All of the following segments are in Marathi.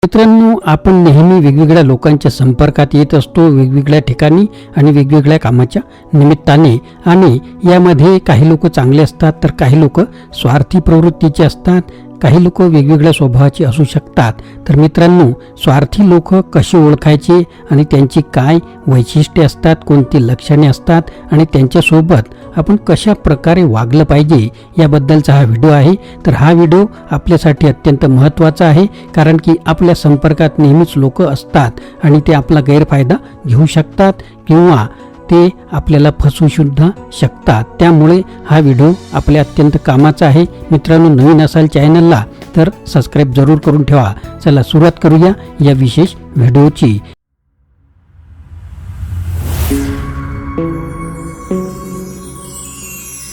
मित्रांनो, आपण नेहमी वेगवेगळ्या लोकांच्या संपर्कात येत असतो, वेगवेगळ्या ठिकाणी आणि वेगवेगळ्या कामाच्या निमित्ताने. आणि यामध्ये काही लोक चांगले असतात तर काही लोक स्वार्थी प्रवृत्तीचे असतात, काही लोक वेगवेगळ्या स्वभावाचे असू शकतात. तर मित्रांनो, स्वार्थी लोक कसे ओळखायचे आणि त्यांची काय वैशिष्ट्ये असतात, कोणती लक्षणे असतात आणि त्यांच्यासोबत आपण कशा प्रकारे वागलं पाहिजे याबद्दलचा हा व्हिडिओ आहे. तर हा व्हिडिओ आपल्यासाठी अत्यंत महत्त्वाचा आहे, कारण की आपल्या संपर्कात नेहमीच लोक असतात आणि ते आपला गैरफायदा घेऊ शकतात किंवा ते आपल्याला फसवू सुद्धा शकतात. त्यामुळे हा व्हिडिओ आपल्या अत्यंत कामाचा आहे. मित्रांनो, नवीन असाल चॅनलला तर सबस्क्राईब जरूर करून ठेवा. चला सुरुवात करूया या विशेष व्हिडिओची.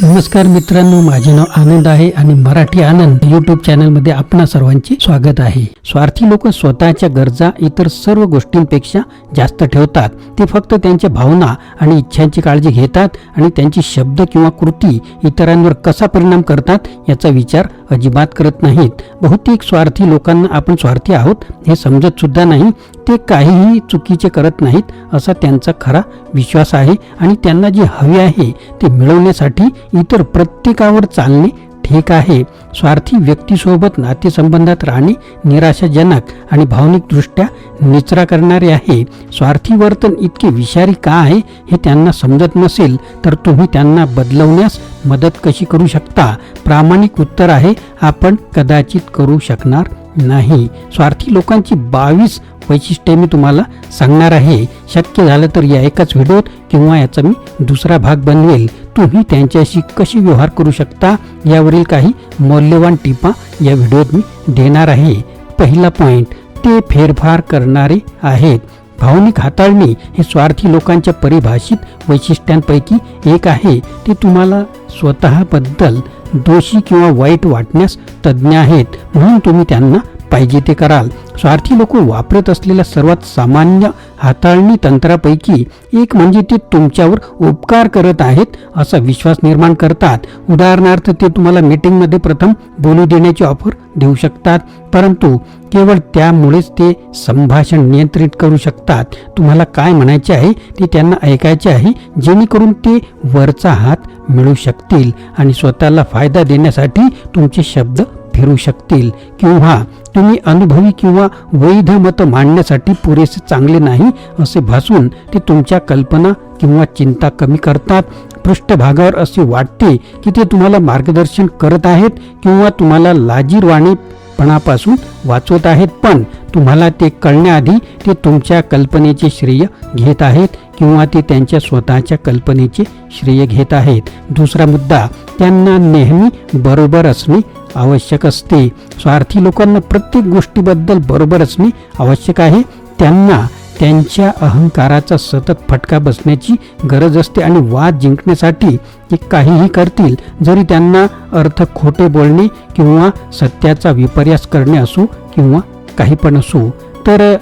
नमस्कार मित्रांनो, माझे नाव आनंद आहे आणि मराठी आनंद यूट्यूब चॅनलमध्ये आपणा सर्वांचे स्वागत आहे. स्वार्थी लोक स्वतःच्या गरजा इतर सर्व गोष्टींपेक्षा जास्त ठेवतात. ते फक्त त्यांच्या भावना आणि इच्छांची काळजी घेतात आणि त्यांची शब्द किंवा कृती इतरांवर कसा परिणाम करतात याचा विचार अजिबात करत नाहीत. बहुतेक स्वार्थी लोकांना आपण स्वार्थी आहोत हे समजत सुद्धा नाही. ते काहीही चुकीचे करत नाहीत असा त्यांचा खरा विश्वास आहे आणि त्यांना जे हवे आहे ते मिळवण्यासाठी इतर प्रत्येकावर चालणे ठीक आहे. स्वार्थी व्यक्तीसोबत नातेसंबंधात राहणे निराशाजनक आणि भावनिकदृष्ट्या निचरा करणारे आहे. स्वार्थी वर्तन इतके विषारी का आहे हे त्यांना समजत नसेल तर तुम्ही त्यांना बदलवण्यास मदत कशी करू शकता? प्रामाणिक उत्तर आहे, आपण कदाचित करू शकणार नाही. स्वार्थी लोकांची 22 वैशिष्ट्ये मी तुम्हाला सांगणार आहे. शक्य झालं तर या एकाच व्हिडिओत किंवा याचा मी दुसरा भाग बनवेल. तुम्ही त्यांच्याशी कशी व्यवहार करू शकता यावरील काही मौल्यवान टिपा या व्हिडिओत मी देणार आहे. पहिला पॉइंट, ते फेरफार करणारे आहेत. भावनिक हाताळणी हे स्वार्थी लोकांच्या परिभाषित वैशिष्ट्यांपैकी एक आहे. ते तुम्हाला स्वतःबद्दल दोषी किंवा वाईट वाटण्यास तज्ज्ञ आहेत, म्हणून तुम्ही त्यांना पाहिजे ते कराल. स्वार्थी लोक वापरत असलेल्या सर्वात सामान्य हाताळणी तंत्रापैकी एक म्हणजे ते तुमच्यावर उपकार करत आहेत असा विश्वास निर्माण करतात. उदाहरणार्थ, ते तुम्हाला मीटिंगमध्ये प्रथम बोलू देण्याची ऑफर देऊ शकतात, परंतु केवळ त्यामुळेच ते संभाषण नियंत्रित करू शकतात. तुम्हाला काय म्हणायचे आहे ते त्यांना ऐकायचे आहे, जेणेकरून ते वरचा हात मिळवू शकतील आणि स्वतःला फायदा देण्यासाठी तुमचे शब्द फिरू शकतील. किंवा तुम्ही अनुभवी किंवा वैध मत मांडण्यासाठी पुरेसे चांगले नाही असे भासून ते तुमच्या कल्पना किंवा चिंता कमी करतात. पृष्ठभागावर असे वाटते की ते तुम्हाला मार्गदर्शन करत आहेत किंवा तुम्हाला लाजिरवाणेपणापासून वाचवत आहेत, पण तुम्हाला ते कळण्याआधी ते तुमच्या कल्पनेचे श्रेय घेत आहेत किंवा ते त्यांच्या स्वतःच्या कल्पनेचे श्रेय घेत आहेत. दुसरा मुद्दा, त्यांना नेहमी बरोबर असणे आवश्यक असते. स्वार्थी लोकांना प्रत्येक गोष्टीबद्दल बरोबर असणे आवश्यक आहे. त्यांना त्यांच्या अहंकाराचा सतत फटका बसण्याची गरज असते आणि वाद जिंकण्यासाठी ते काहीही करतील, जरी त्यांना अर्थ खोटे बोलणे किंवा सत्याचा विपर्यास करणे असो किंवा काही पण असो. तर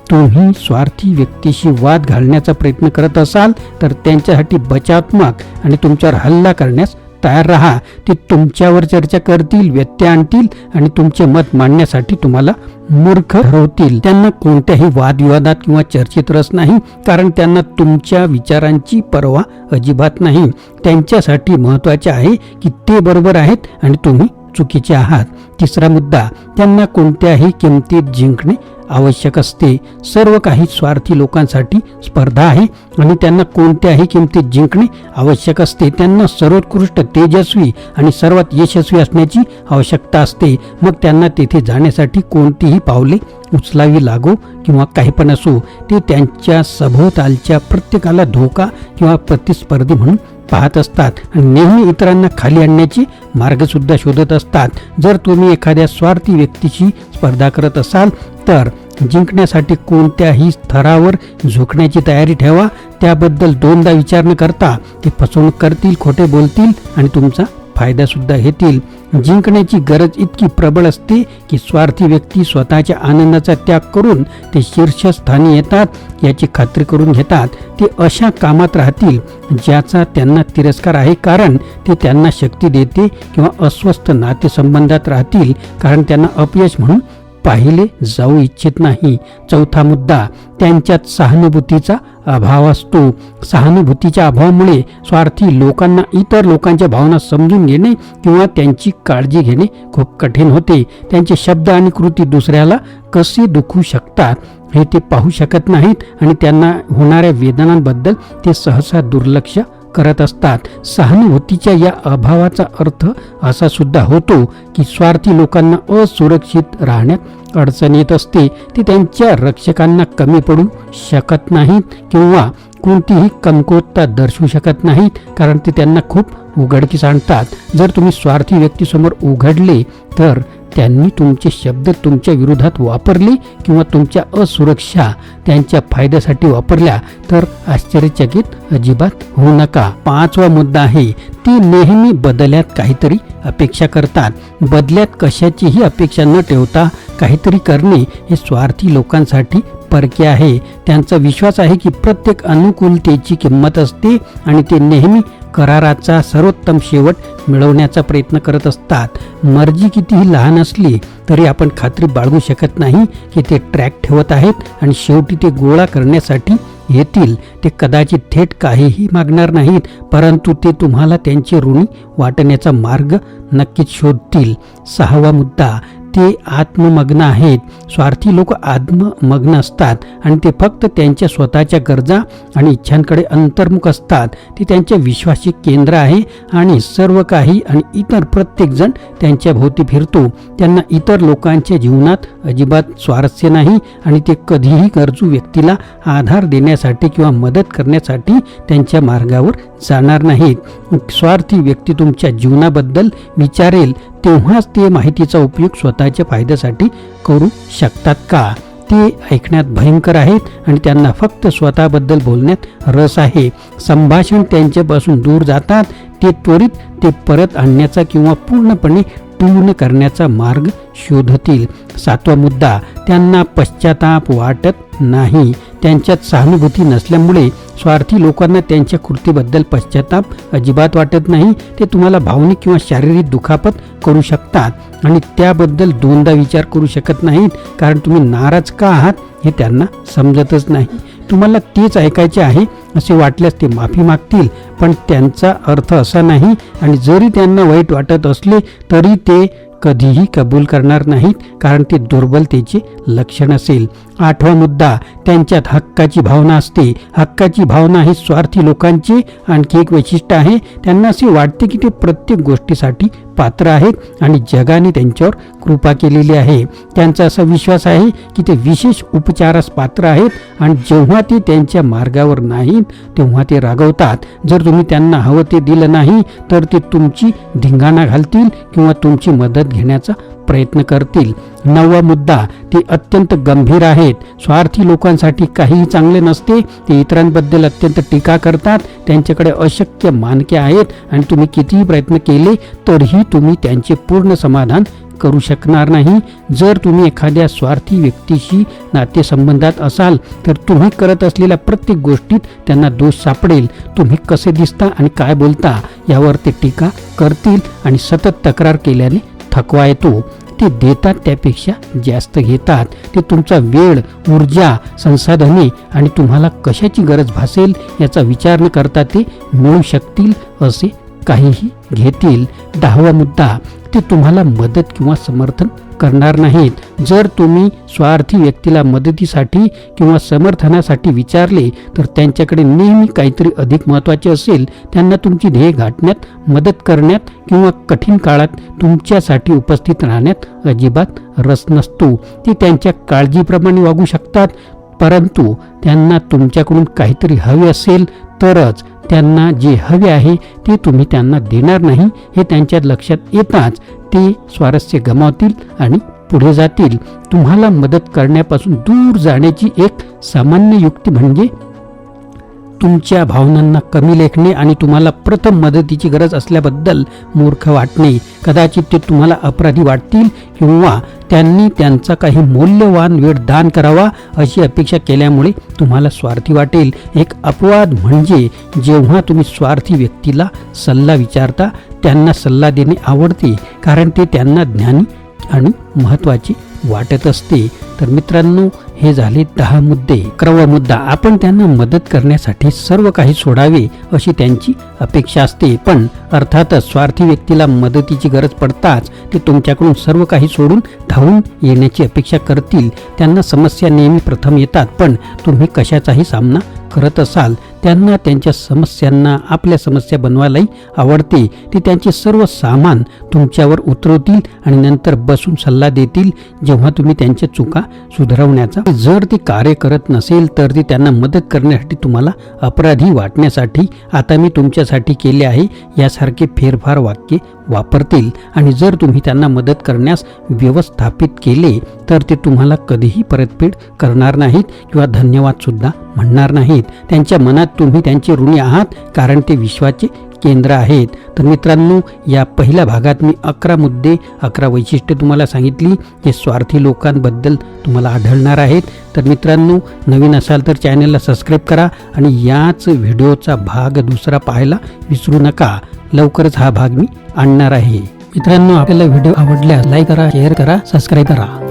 तुम्ही स्वार्थी व्यक्तीशी वाद घालण्याचा प्रयत्न करत असाल तर त्यांच्यासाठी बचावात्मक आणि तुमच्यावर हल्ला करण्यास तयार राहा. ते तुमच्यावर चर्चा करतील, व्यत्यय आणतील आणि तुमचे मत मांडण्यासाठी तुम्हाला मूर्ख ठरवतील. त्यांना कोणत्याही वादविवादात किंवा चर्चेत रस नाही, कारण त्यांना तुमच्या विचारांची पर्वा अजिबात नाही. त्यांच्यासाठी महत्त्वाचे आहे की ते बरोबर आहेत आणि तुम्ही चुकीचे आहात. तिसरा मुद्दा, त्यांना कोणत्याही किमतीत जिंकणे आवश्यक असते. सर्व काही स्वार्थी लोकांसाठी स्पर्धा आहे आणि त्यांना कोणत्याही किमतीत जिंकणे आवश्यक असते. त्यांना सर्वोत्कृष्ट, तेजस्वी आणि सर्वात यशस्वी असण्याची आवश्यकता असते. मग त्यांना तेथे जाण्यासाठी कोणतीही पावले उचलावी लागो किंवा काही पण असो, ते त्यांच्या सभोवतालच्या प्रत्येकाला धोका किंवा प्रतिस्पर्धी म्हणून पाहत असतात आणि नेहमी इतरांना खाली आणण्याचे मार्ग सुद्धा शोधत असतात. जर तुम्ही एखाद्या स्वार्थी व्यक्तीशी स्पर्धा करत असाल तर जिंकण्यासाठी कोणत्याही स्तरावर झुकण्याची तयारी ठेवा. त्याबद्दल दोनदा विचार न करता ते फसवणूक करतील, खोटे बोलतील आणि तुमचा फायदा सुद्धा घेतील. जिंकण्याची गरज इतकी प्रबळ असते की स्वार्थी व्यक्ती स्वतःच्या आनंदाचा त्याग करून ते शीर्षस्थानी येतात याची खात्री करून घेतात. ते अशा कामात राहतील ज्याचा त्यांना तिरस्कार आहे, कारण ते त्यांना शक्ती देते, किंवा अस्वस्थ नातेसंबंधात राहतील कारण त्यांना अपयश म्हणून पाहिले जाऊ इच्छित नाही. चौथा मुद्दा, त्यांच्यात सहानुभूतीचा अभाव असतो. सहानुभूतीच्या अभावामुळे स्वार्थी लोकांना इतर लोकांच्या भावना समजून घेणे किंवा त्यांची काळजी घेणे खूप कठीण होते. त्यांचे शब्द आणि कृती दुसऱ्याला कसे दुखवू शकतात हे ते पाहू शकत नाहीत आणि त्यांना होणाऱ्या वेदनांबद्दल ते सहसा दुर्लक्ष करत असतात. सहानुभूतीच्या या अभावाचा अर्थ असा सुद्धा होतो की स्वार्थी लोकांना असुरक्षित राहण्यात अडचण येत असते. ते त्यांच्या रक्षकांना कमी पडू शकत नाहीत किंवा कोणतीही कमकुवतता दर्शवू शकत नाहीत, कारण ते त्यांना खूप उघडकीस आणतात. जर तुम्ही स्वार्थी व्यक्तीसमोर उघडले तर त्यांनी तुमचे शब्द तुमच्या विरोधात वापरले किंवा तुमच्या असुरक्षा त्यांच्या फायद्यासाठी वापरल्या तर आश्चर्यचकित अजिबात होऊ नका. पाचवा मुद्दा आहे, ते नेहमी बदल्यात काहीतरी अपेक्षा करतात. बदल्यात कशाचीही अपेक्षा न ठेवता काहीतरी करणे हे स्वार्थी लोकांसाठी परके आहे. त्यांचा विश्वास आहे की प्रत्येक अनुकूलतेची किंमत असते आणि ते नेहमी कराराचा सर्वोत्तम शेवट मिळवण्याचा प्रयत्न करत असतात. मर्जी कितीही लहान असली तरी आपण खात्री बाळगू शकत नाही की ते ट्रॅक ठेवत आहेत आणि शेवटी ते गोळा करण्यासाठी येतील. ते कदाचित थेट काहीही मागणार नाहीत, परंतु ते तुम्हाला त्यांचे ऋणी वाटण्याचा मार्ग नक्कीच शोधतील. सहावा मुद्दा, ते आत्ममग्न आहेत. स्वार्थी लोक आत्ममग्न असतात आणि ते फक्त त्यांच्या स्वतःच्या गरजा आणि इच्छांकडे अंतर्मुख असतात. ते त्यांच्या विश्वासाचे केंद्र आहे आणि सर्व काही आणि इतर प्रत्येकजण त्यांच्या भोवती फिरतो. त्यांना इतर लोकांच्या जीवनात अजिबात स्वारस्य नाही आणि ते कधीही गरजू व्यक्तीला आधार देण्यासाठी किंवा मदत करण्यासाठी त्यांच्या मार्गावर जाणार नाहीत. स्वार्थी व्यक्ती तुमच्या जीवनाबद्दल विचारेल तेव्हाच ते माहितीचा उपयोग स्वतःच्या फायद्यासाठी करू शकतात का? ते ऐकण्यात भयंकर आहेत आणि त्यांना फक्त स्वतःबद्दल बोलण्यात रस आहे. संभाषण त्यांच्यापासून दूर जातात. ते त्वरित ते परत आणण्याचा किंवा पूर्णपणे पूर्ण करण्याचा मार्ग शोधतील. सातवा मुद्दा, त्यांना पश्चाताप वाटत नाही. त्यांच्यात सहानुभूती नसल्यामुळे स्वार्थी लोकांना त्यांच्या कृतीबद्दल पश्चाताप अजिबात वाटत नाही. ते तुम्हाला भावनिक किंवा शारीरिक दुखापत करू शकतात आणि त्याबद्दल दोनदा विचार करू शकत नाहीत, कारण तुम्ही नाराज का आहात हे त्यांना समजतच नाही. तुम्हाला तेच ऐकायचे आहे असे वाटल्यास ते माफी मागतील, पण त्यांचा अर्थ असा नाही आणि जरी त्यांना वाईट वाटत असले तरी ते कधीही कबूल करणार नाहीत, कारण ते दुर्बलतेचे लक्षण असेल. आठवा मुद्दा, त्यांच्यात हक्काची भावना असते. हक्काची भावना हे स्वार्थी लोकांचे आणखी एक वैशिष्ट्य आहे. त्यांना असे वाटते की ते प्रत्येक गोष्टीसाठी पात्र आहेत आणि जगाने त्यांच्यावर कृपा केलेली आहे. त्यांचा असा विश्वास आहे की ते विशेष उपचारास पात्र आहेत आणि जेव्हा ते त्यांच्या मार्गावर नाहीत तेव्हा ते रागवतात. जर तुम्ही त्यांना हवं ते दिलं नाही तर ते तुमची धिंगाणा घालतील किंवा तुमची मदत घेण्याचा प्रयत्न करतील. नववा मुद्दा, ते अत्यंत गंभीर आहेत. स्वार्थी लोकांसाठी काहीही चांगले नसते. ते इतरांबद्दल अत्यंत टीका करतात. त्यांच्याकडे अशक्य मानके आहेत आणि तुम्ही कितीही प्रयत्न केले तरीही तुम्ही त्यांचे पूर्ण समाधान करू शकणार नाही. जर तुम्ही एखाद्या स्वार्थी व्यक्तीशी नातेसंबंधात असाल तर तुम्ही करत असलेल्या प्रत्येक गोष्टीत त्यांना दोष सापडेल. तुम्ही कसे दिसता आणि काय बोलता यावर ते टीका करतील आणि सतत तक्रार केल्याने थकवा येतो. ते देतात त्यापेक्षा जास्त घेतात. ते तुमचा वेळ, ऊर्जा, संसाधने आणि तुम्हाला कशाची गरज भासेल याचा विचार न करता ते मिळू शकतील असे काहीही घेतील. 10वा मुद्दा, ते तुम्हाला मदत किंवा समर्थन करणार नाहीत. जर तुम्ही स्वार्थी व्यक्तीला मदतीसाठी किंवा समर्थनासाठी विचारले तर त्यांच्याकडे नेहमी काहीतरी अधिक महत्त्वाचे असेल. त्यांना तुमची ध्येय गाठण्यात मदत करण्यात किंवा कठीण काळात तुमच्यासाठी उपस्थित राहण्यात अजिबात रस नसतो. ते त्यांच्या काळजीप्रमाणे वागू शकतात, परंतु त्यांना तुमच्याकडून काहीतरी हवे असेल तरच त्यांना जे हवे आहे ते तुम्ही त्यांना देणार नाही हे त्यांच्या लक्षात येताच ते स्वारस्य गमावतील आणि पुढे जातील. तुम्हाला मदत करण्यापासून दूर जाण्याची एक सामान्य युक्ती म्हणजे तुमच्या भावनांना कमी लेखणे आणि तुम्हाला प्रथम मदतीची गरज असल्याबद्दल मूर्ख वाटणे. कदाचित ते तुम्हाला अपराधी वाटतील किंवा त्यांनी त्यांचा काही मौल्यवान वेळ दान करावा अशी अपेक्षा केल्यामुळे तुम्हाला स्वार्थी वाटेल. एक अपवाद म्हणजे जेव्हा तुम्ही स्वार्थी व्यक्तीला सल्ला विचारता. त्यांना सल्ला देणे आवडते कारण ते त्यांना ज्ञानी आणि महत्त्वाचे वाटत असते. तर मित्रांनो, हे झाले 10 मुद्दे. 11वा मुद्दा, आपण त्यांना मदत करण्यासाठी सर्व काही सोडावे अशी त्यांची अपेक्षा असते. पण अर्थातच स्वार्थी व्यक्तीला मदतीची गरज पडताच ते तुमच्याकडून सर्व काही सोडून धावून येण्याची अपेक्षा करतील. त्यांना समस्या नेहमी प्रथम येतात, पण तुम्ही कशाचाही सामना करत असाल. त्यांना त्यांच्या समस्यांना आपल्या समस्या बनवायलाही आवडते. ते त्यांचे सर्व सामान तुमच्यावर उतरवतील आणि नंतर बसून सल्ला देतील जेव्हा तुम्ही त्यांच्या चुका सुधारवण्याचा. जर ती कार्य करत नसेल तर ती त्यांना मदत करण्यासाठी तुम्हाला अपराधी वाटण्यासाठी आता मी तुमच्यासाठी केले आहे यासारखे फेरफार वाक्य वापरतील. आणि जर तुम्ही त्यांना मदत करण्यास व्यवस्थापित केले तर ते तुम्हाला कधीही परतफेड करणार नाहीत किंवा धन्यवाद सुद्धा म्हणणार नाहीत. त्यांच्या मनात तुम्ही त्यांचे ऋणी आहात कारण ते विश्वाचे केंद्र आहेत. तर मित्रांनो, या पहिल्या भागात मी 11 मुद्दे 11 वैशिष्ट्ये तुम्हाला सांगितली जे स्वार्थी लोकांबद्दल तुम्हाला आढळणार आहेत. तर मित्रांनो, नवीन असाल तर चॅनलला सबस्क्राईब करा आणि याच व्हिडिओचा भाग दुसरा पाहायला विसरू नका. लवकरच हा भाग मी आणणार आहे. मित्रांनो, आपल्याला व्हिडिओ आवडल्यास लाईक करा, शेअर करा, सबस्क्राईब करा.